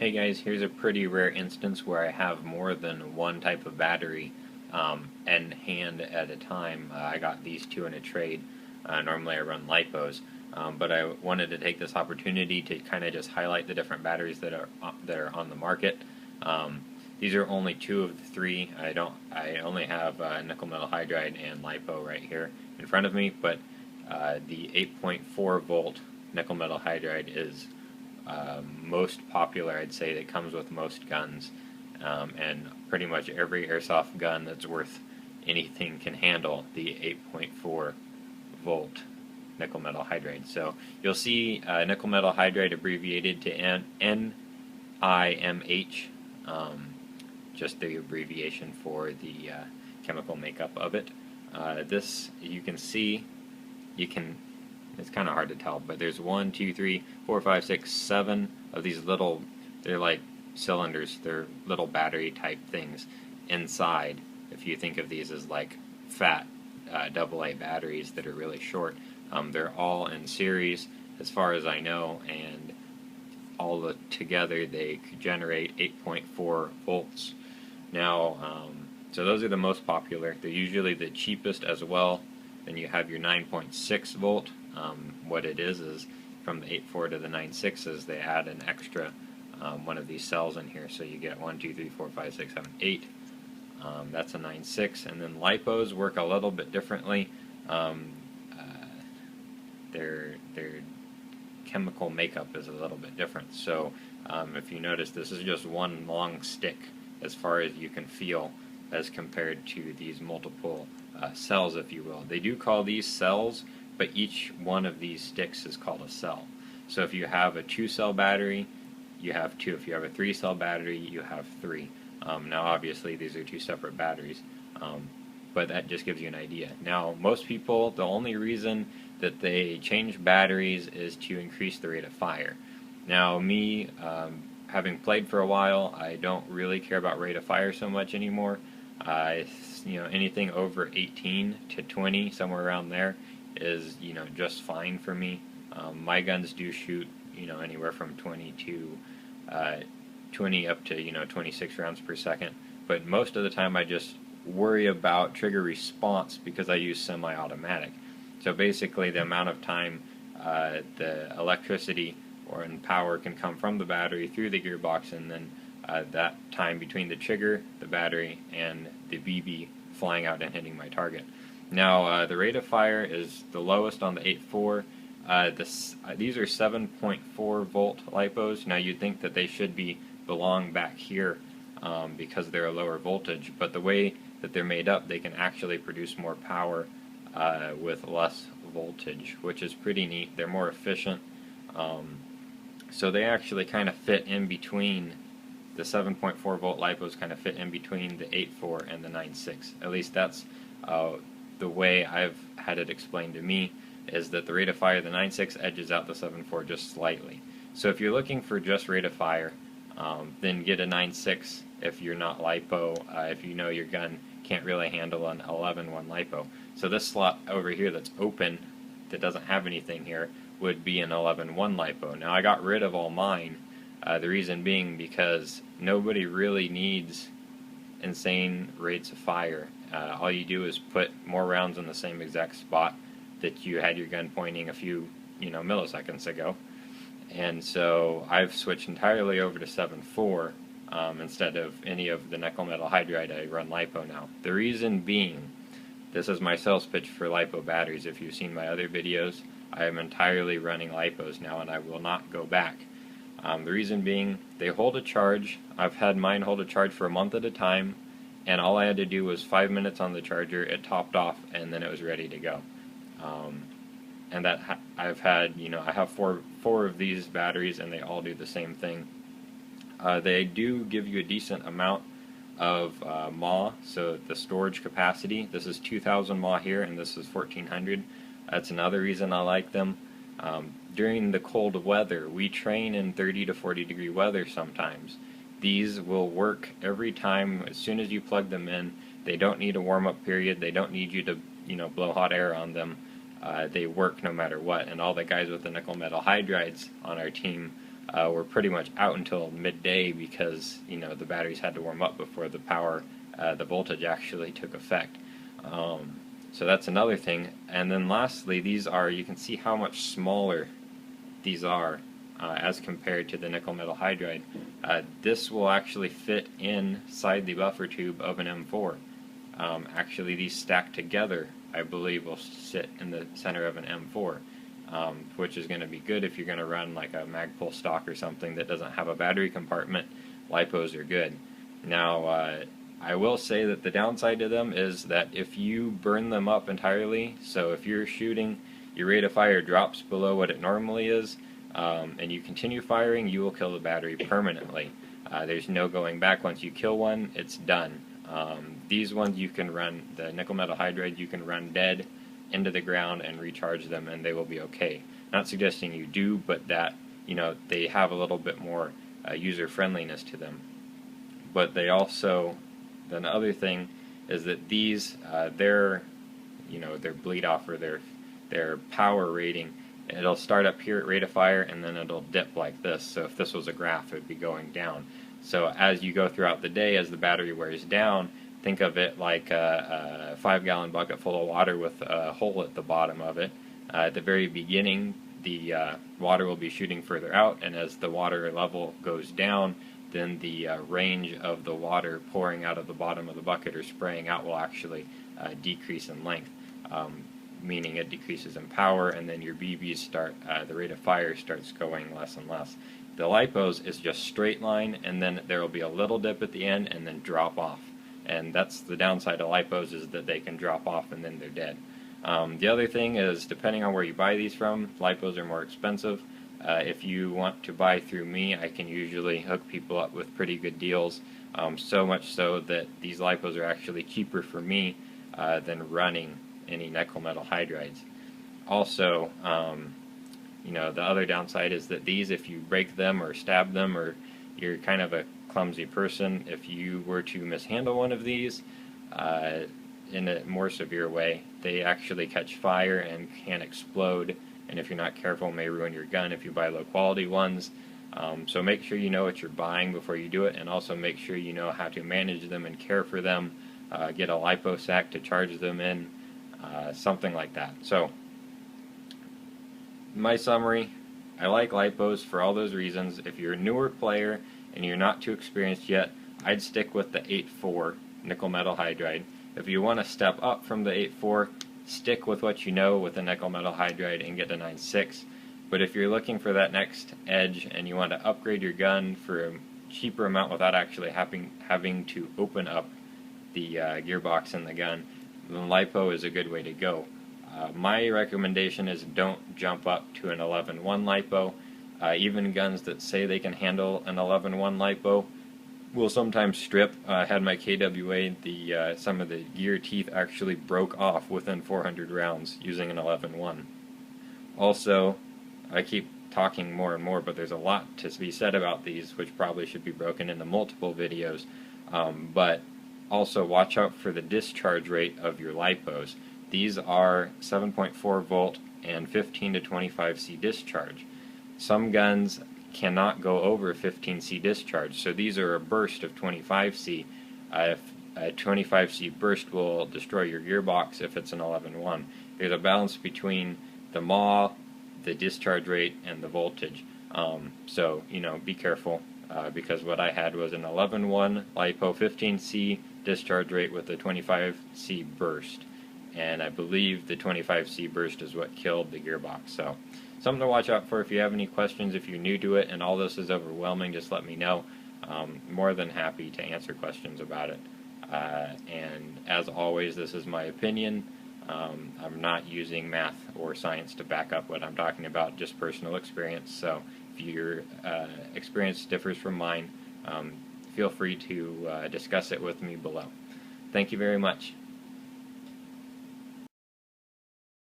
Hey guys, here's a pretty rare instance where I have more than one type of battery in hand at a time. I got these two in a trade. Normally I run lipos, but I wanted to take this opportunity to kind of just highlight the different batteries that are on the market. These are only two of the three. I only have nickel metal hydride and lipo right here in front of me, but the 8.4 volt nickel metal hydride is most popular. I'd say that comes with most guns, and pretty much every airsoft gun that's worth anything can handle the 8.4 volt nickel metal hydride. So you'll see nickel metal hydride abbreviated to NiMh, just the abbreviation for the chemical makeup of it. This you can see, it's kind of hard to tell, but there's 1, 2, 3, 4, 5, 6, 7 of these little, they're like cylinders, they're little battery type things inside. If you think of these as like fat AA batteries that are really short, they're all in series as far as I know, and all together they generate 8.4 volts. Now, so those are the most popular. They're usually the cheapest as well. Then you have your 9.6 volt. What it is from the 8.4 to the 9.6 they add an extra one of these cells in here, so you get 1, 2, 3, 4, 5, 6, 7, 8. That's a 9.6, and then lipos work a little bit differently. Their chemical makeup is a little bit different. So if you notice, this is just one long stick as far as you can feel, as compared to these multiple cells, if you will. They do call these cells, but each one of these sticks is called a cell. So if you have a 2-cell battery, you have 2. If you have a 3-cell battery, you have 3. Now obviously these are 2 separate batteries, but that just gives you an idea. Now most people, the only reason that they change batteries is to increase the rate of fire. Now me, having played for a while, I don't really care about rate of fire so much anymore. Anything over 18 to 20, somewhere around there, is just fine for me. My guns do shoot anywhere from 20 to 20 up to 26 rounds per second, but most of the time I just worry about trigger response because I use semi-automatic. So basically the amount of time the electricity or power can come from the battery through the gearbox, and then that time between the trigger, the battery, and the BB flying out and hitting my target. Now the rate of fire is the lowest on the 8.4. These are 7.4 volt lipos. Now you'd think that they should belong back here because they're a lower voltage, but the way that they're made up, they can actually produce more power with less voltage, which is pretty neat. They're more efficient. So they actually kind of fit in between. The 7.4 volt lipos kind of fit in between the 8.4 and the 9.6. At least that's the way I've had it explained to me, is that the rate of fire, the 9.6 edges out the 7.4 just slightly. So if you're looking for just rate of fire, then get a 9.6 if you're not lipo, if you know your gun can't really handle an 11.1 lipo. So this slot over here that's open, that doesn't have anything here, would be an 11.1 lipo. Now I got rid of all mine, the reason being because nobody really needs insane rates of fire. All you do is put more rounds in the same exact spot that you had your gun pointing a few milliseconds ago. And so I've switched entirely over to 7.4 instead of any of the nickel metal hydride. I run lipo now. The reason being, this is my sales pitch for lipo batteries. If you've seen my other videos, I am entirely running lipos now, and I will not go back. The reason being, they hold a charge. I've had mine hold a charge for a month at a time, and all I had to do was 5 minutes on the charger, it topped off, and then it was ready to go. And that I've had, I have four of these batteries, and they all do the same thing. They do give you a decent amount of mAh, so the storage capacity. This is 2,000 mAh here, and this is 1,400. That's another reason I like them. During the cold weather, we train in 30 to 40 degree weather sometimes. These will work every time. As soon as you plug them in, they don't need a warm-up period. They don't need you to blow hot air on them. They work no matter what, and all the guys with the nickel metal hydrides on our team were pretty much out until midday because the batteries had to warm up before the voltage actually took effect. So that's another thing. And then lastly, you can see how much smaller these are as compared to the nickel metal hydride. This will actually fit inside the buffer tube of an M4. Actually, these stacked together, I believe, will sit in the center of an M4, which is going to be good if you're going to run like a Magpul stock or something that doesn't have a battery compartment. LiPos are good. Now, I will say that the downside to them is that if you burn them up entirely, so if you're shooting, your rate of fire drops below what it normally is, and you continue firing, you will kill the battery permanently. There's no going back. Once you kill one, it's done. These ones you can run, the nickel metal hydride, you can run dead into the ground and recharge them and they will be okay. Not suggesting you do, but that, they have a little bit more user friendliness to them. But they also, the other thing is that these, their bleed off, or their power rating, it'll start up here at rate of fire and then it'll dip like this. So if this was a graph, it would be going down. So as you go throughout the day, as the battery wears down, think of it like a 5-gallon bucket full of water with a hole at the bottom of it. At the very beginning, the water will be shooting further out, and as the water level goes down, then the range of the water pouring out of the bottom of the bucket or spraying out will actually decrease in length, meaning it decreases in power, and then your BBs the rate of fire starts going less and less. The LiPos is just straight line, and then there will be a little dip at the end and then drop off. And that's the downside of LiPos, is that they can drop off and then they're dead. The other thing is, depending on where you buy these from, LiPos are more expensive. If you want to buy through me, I can usually hook people up with pretty good deals, so much so that these LiPos are actually cheaper for me than running any nickel metal hydrides. Also, the other downside is that these, if you break them or stab them, or you're kind of a clumsy person, if you were to mishandle one of these in a more severe way, they actually catch fire and can explode, and if you're not careful, may ruin your gun if you buy low quality ones. So make sure you know what you're buying before you do it, and also make sure you know how to manage them and care for them. Get a LiPo sack to charge them in, something like that. So, my summary, I like LiPos for all those reasons. If you're a newer player and you're not too experienced yet, I'd stick with the 8.4 nickel metal hydride. If you want to step up from the 8.4, stick with what you know with the nickel metal hydride and get a 9.6. But if you're looking for that next edge and you want to upgrade your gun for a cheaper amount without actually having to open up the gearbox in the gun, then LiPo is a good way to go. My recommendation is don't jump up to an 11.1 LiPo. Even guns that say they can handle an 11.1 LiPo will sometimes strip. I had my KWA, some of the gear teeth actually broke off within 400 rounds using an 11.1. Also, I keep talking more and more, but there's a lot to be said about these, which probably should be broken into multiple videos. But also watch out for the discharge rate of your LiPos. These are 7.4 volt and 15 to 25C discharge. Some guns cannot go over 15C discharge, so these are a burst of 25C. If a 25C burst will destroy your gearbox if it's an 11.1. There's a balance between the mAh, the discharge rate, and the voltage. So, be careful, because what I had was an 11.1 LiPo 15C discharge rate with a 25C burst. And I believe the 25C burst is what killed the gearbox. So, something to watch out for. If you have any questions, if you're new to it and all this is overwhelming, just let me know. More than happy to answer questions about it. And as always, this is my opinion. I'm not using math or science to back up what I'm talking about, just personal experience. So if your experience differs from mine, feel free to discuss it with me below. Thank you very much.